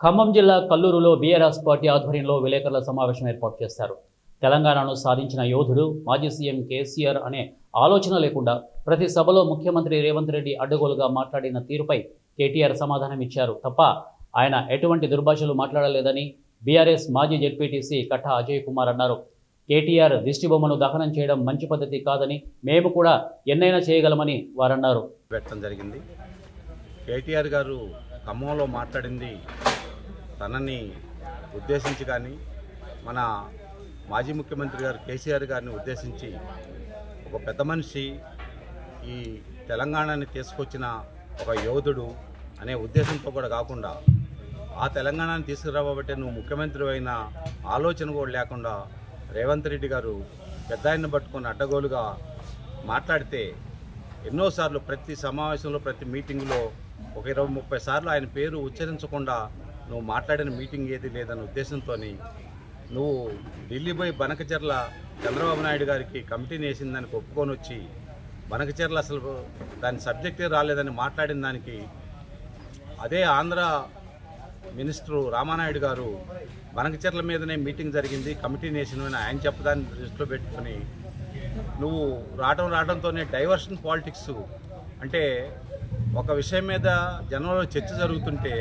ఖమ్మం జిల్లా కల్లూరులో BRS party ఆధ్వర్యంలో విలేకరుల సమావేశం ఏర్పాటు చేశారు. తెలంగాణను సాధించిన యోధుడు మాజీ సీఎం కేసీఆర్ అనే ఆలోచన లేకుండా ప్రతి సభలో ముఖ్యమంత్రి రేవంత్ రెడ్డి అడ్డగోలుగా మాట్లాడిన తీరుపై కేటీఆర్ సమాధానం ఇచ్చారు తప్ప ఆయన ఎటువంటి దుర్భాషలు మాట్లాడలేదని బీఆర్ఎస్ మాజీ జెడ్పీటీసీ కట్టా అజయ్ కుమార్ అన్నారు. కేటీఆర్ దిష్టిబొమ్మను దహనం చేయడం మంచి పద్ధతి కాదని, మేము కూడా ఎన్నైనా చేయగలమని వారన్నారు. జరిగింది. కేటీఆర్ గారు ఖమ్మంలో మాట్లాడింది తనని ఉద్దేశించి కానీ మన మాజీ ముఖ్యమంత్రి గారు కేసీఆర్ గారిని ఉద్దేశించి ఒక పెద్ద మనిషి ఈ తెలంగాణని తీసుకొచ్చిన ఒక యోధుడు అనే ఉద్దేశంతో కూడా కాకుండా ఆ తెలంగాణని తీసుకురాబట్టే నువ్వు ముఖ్యమంత్రి అయిన ఆలోచన కూడా లేకుండా రేవంత్ రెడ్డి గారు పెద్ద ఆయన్ని పట్టుకొని అడ్డగోలుగా మాట్లాడితే ఎన్నోసార్లు ప్రతి సమావేశంలో ప్రతి మీటింగులో ఒక 20-30 సార్లు ఆయన పేరు ఉచ్చరించకుండా నువ్వు మాట్లాడిన మీటింగ్ ఏది లేదన్న ఉద్దేశంతో నువ్వు ఢిల్లీ పోయి బనకచెర్ల చంద్రబాబు నాయుడు గారికి కమిటీని వేసిందని ఒప్పుకొని వచ్చి బనకచెర్ల అసలు దాని సబ్జెక్టే రాలేదని మాట్లాడిన దానికి అదే ఆంధ్ర మినిస్టరు రామానాయుడు గారు బనకచెర్ల మీదనే మీటింగ్ జరిగింది కమిటీని వేసినని ఆయన చెప్పదాన్ని దృష్టిలో పెట్టుకొని నువ్వు రావడంతోనే డైవర్షన్ పాలిటిక్స్ అంటే ఒక విషయం మీద జనంలో చర్చ జరుగుతుంటే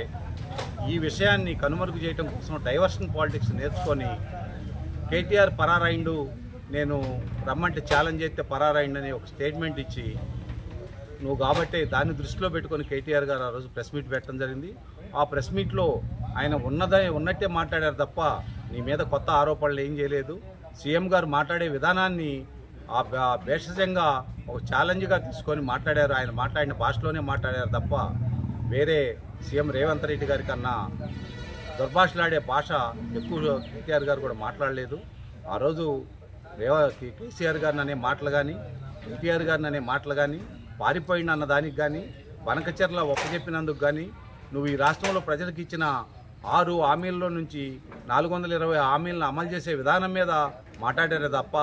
ఈ విషయాన్ని కనుమరుగు చేయడం కోసం డైవర్షన్ పాలిటిక్స్ నేర్చుకొని కేటీఆర్ పరారాయిండు, నేను రమ్మంటే ఛాలెంజ్ చేస్తే పరారాయిండు అని ఒక స్టేట్మెంట్ ఇచ్చి నువ్వు కాబట్టి దాన్ని దృష్టిలో పెట్టుకొని కేటీఆర్ గారు ఆ రోజు ప్రెస్ మీట్ పెట్టడం జరిగింది. ఆ ప్రెస్ మీట్లో ఆయన ఉన్నట్టే మాట్లాడారు తప్ప నీ మీద కొత్త ఆరోపణలు ఏం చేయలేదు. సీఎం గారు మాట్లాడే విధానాన్ని ఆ భేషజంగా ఒక ఛాలెంజ్గా తీసుకొని మాట్లాడారు. ఆయన మాట్లాడిన భాషలోనే మాట్లాడారు తప్ప వేరే సీఎం రేవంత్ రెడ్డి గారి కన్నా దుర్భాషలాడే భాష ఎక్కువ కేటీఆర్ గారు కూడా మాట్లాడలేదు. ఆ రోజు కేసీఆర్ గారిని అనే మాటలు కానీ కేటీఆర్ గారిని అనే మాటలు కానీ పారిపోయిన అన్న దానికి కానీ బనకచెర్ల ఒప్పజెప్పినందుకు కానీ నువ్వు ఈ రాష్ట్రంలో ప్రజలకు ఇచ్చిన 6 హామీల్లో నుంచి 420 హామీలను అమలు చేసే విధానం మీద మాట్లాడారే తప్ప